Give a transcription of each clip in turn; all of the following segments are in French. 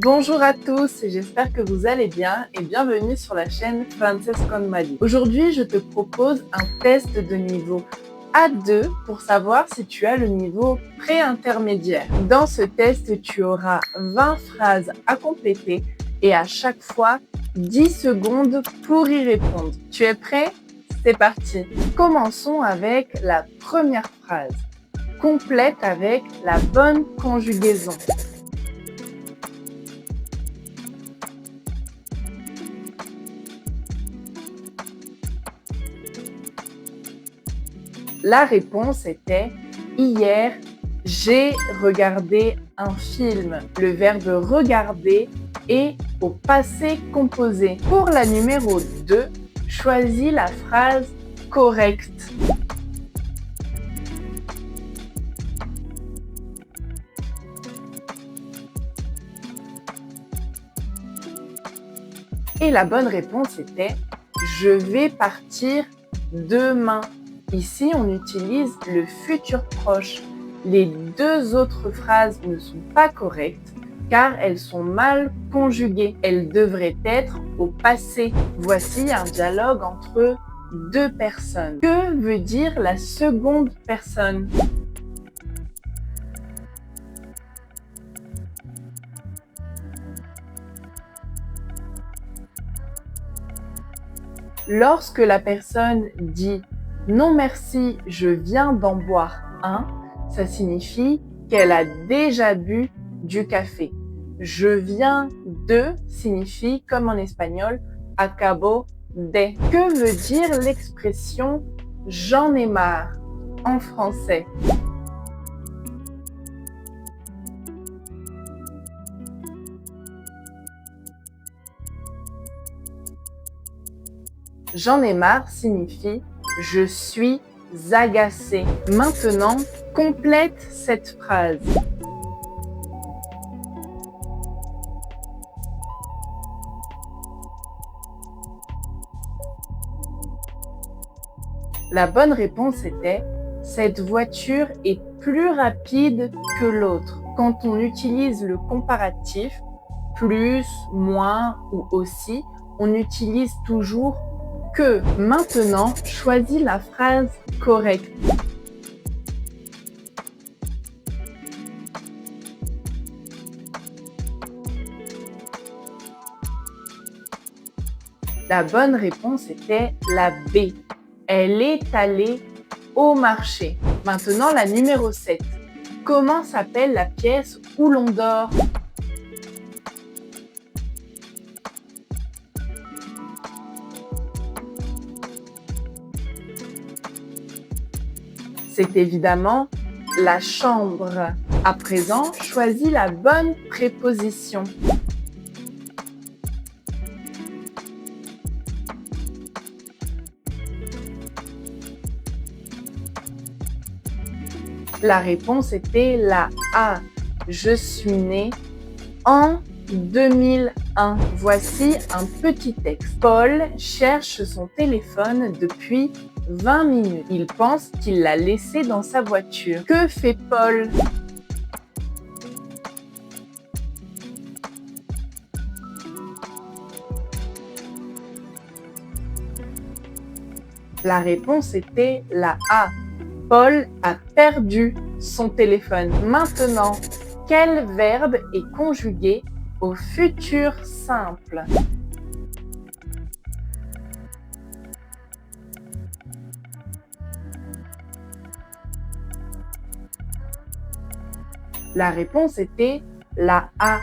Bonjour à tous, j'espère que vous allez bien et bienvenue sur la chaîne Frances con Mali. Aujourd'hui, je te propose un test de niveau A2 pour savoir si tu as le niveau pré-intermédiaire. Dans ce test, tu auras 20 phrases à compléter et à chaque fois 10 secondes pour y répondre. Tu es prêt? C'est parti! Commençons avec la première phrase. Complète avec la bonne conjugaison. La réponse était « Hier, j'ai regardé un film ». Le verbe « regarder » est au passé composé. Pour la numéro 2, choisis la phrase correcte. Et la bonne réponse était « Je vais partir demain ». Ici, on utilise le futur proche. Les deux autres phrases ne sont pas correctes car elles sont mal conjuguées. Elles devraient être au passé. Voici un dialogue entre deux personnes. Que veut dire la seconde personne? Lorsque la personne dit « Non merci, je viens d'en boire un », ça signifie qu'elle a déjà bu du café. « Je viens de » signifie, comme en espagnol, « acabo de ». Que veut dire l'expression « j'en ai marre » en français? J'en ai marre signifie je suis agacé. Maintenant, complète cette phrase. La bonne réponse était cette voiture est plus rapide que l'autre. Quand on utilise le comparatif, plus, moins ou aussi, on utilise toujours que. Maintenant, choisis la phrase correcte. La bonne réponse était la B. Elle est allée au marché. Maintenant, la numéro 7. Comment s'appelle la pièce où l'on dort? C'est évidemment la chambre. À présent, choisis la bonne préposition. La réponse était la A. Je suis né en 2001. Voici un petit texte. Paul cherche son téléphone depuis 20 minutes. Il pense qu'il l'a laissé dans sa voiture. Que fait Paul? La réponse était la A. Paul a perdu son téléphone. Maintenant, quel verbe est conjugué au futur simple? La réponse était la A.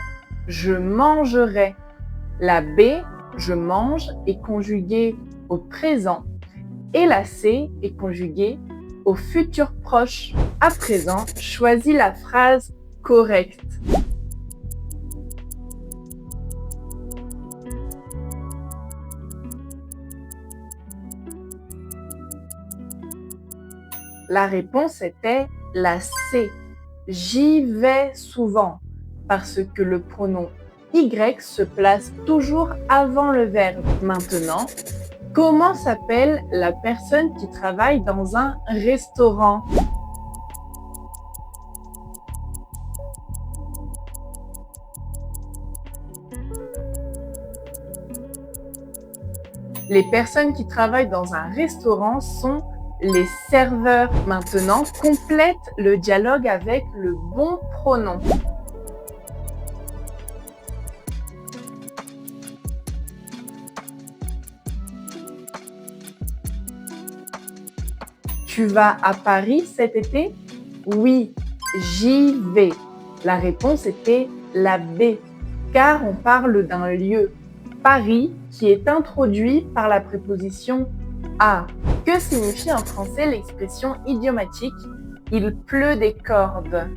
Je mangerai. La B, je mange, est conjuguée au présent et la C est conjuguée au futur proche. À présent, choisis la phrase correcte. La réponse était la C. J'y vais souvent parce que le pronom Y se place toujours avant le verbe. Maintenant, comment s'appelle la personne qui travaille dans un restaurant? Les personnes qui travaillent dans un restaurant sont les serveurs. Maintenant, complète le dialogue avec le bon pronom. Tu vas à Paris cet été? Oui, j'y vais. La réponse était la B, car on parle d'un lieu, Paris, qui est introduit par la préposition à. Que signifie en français l'expression idiomatique « il pleut des cordes » ?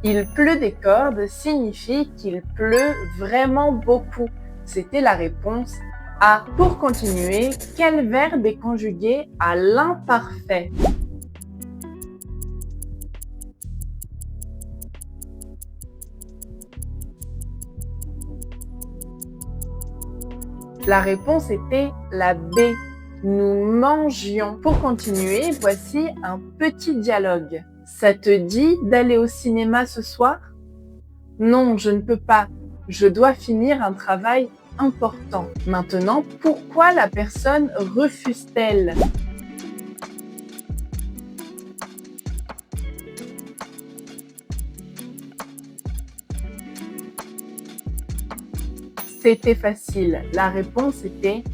Il pleut des cordes signifie qu'il pleut vraiment beaucoup. C'était la réponse A. Pour continuer, quel verbe est conjugué à l'imparfait? La réponse était la B. Nous mangions. Pour continuer, voici un petit dialogue. Ça te dit d'aller au cinéma ce soir? Non, je ne peux pas. Je dois finir un travail important. Maintenant, pourquoi la personne refuse-t-elle? C'était facile. La réponse était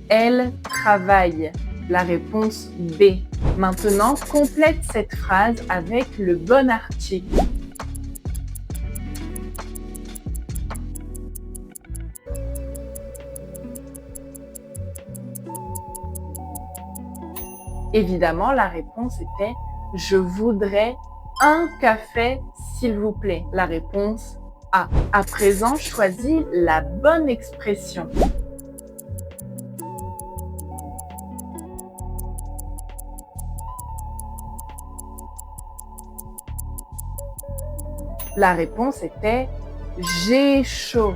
elle travaille. La réponse B. Maintenant, complète cette phrase avec le bon article. Évidemment, la réponse était « Je voudrais un café, s'il vous plaît ». La réponse A. À présent, choisis la bonne expression. La réponse était « J'ai chaud,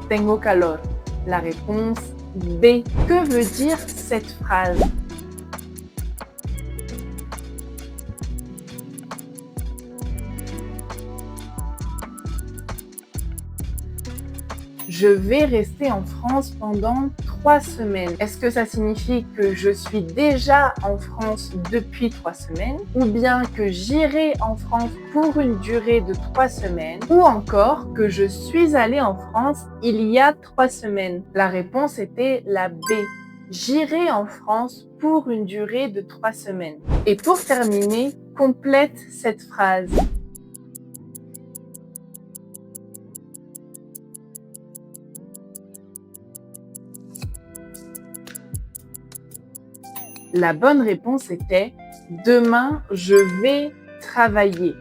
tengo calor ». La réponse B. Que veut dire cette phrase? Je vais rester en France pendant 3 semaines. Est-ce que ça signifie que je suis déjà en France depuis 3 semaines? Ou bien que j'irai en France pour une durée de 3 semaines? Ou encore que je suis allée en France il y a 3 semaines? La réponse était la B. J'irai en France pour une durée de 3 semaines. Et pour terminer, complète cette phrase. La bonne réponse était « Demain, je vais travailler ».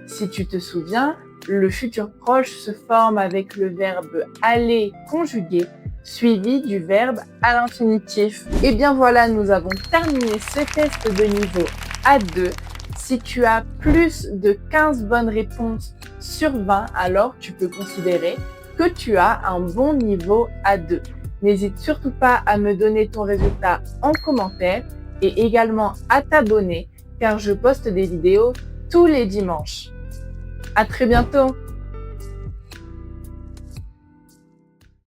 Si tu te souviens, le futur proche se forme avec le verbe « aller » conjugué, suivi du verbe à l'infinitif. Et bien voilà, nous avons terminé ce test de niveau A2. Si tu as plus de 15 bonnes réponses sur 20, alors tu peux considérer que tu as un bon niveau A2. N'hésite surtout pas à me donner ton résultat en commentaire et également à t'abonner car je poste des vidéos tous les dimanches. À très bientôt!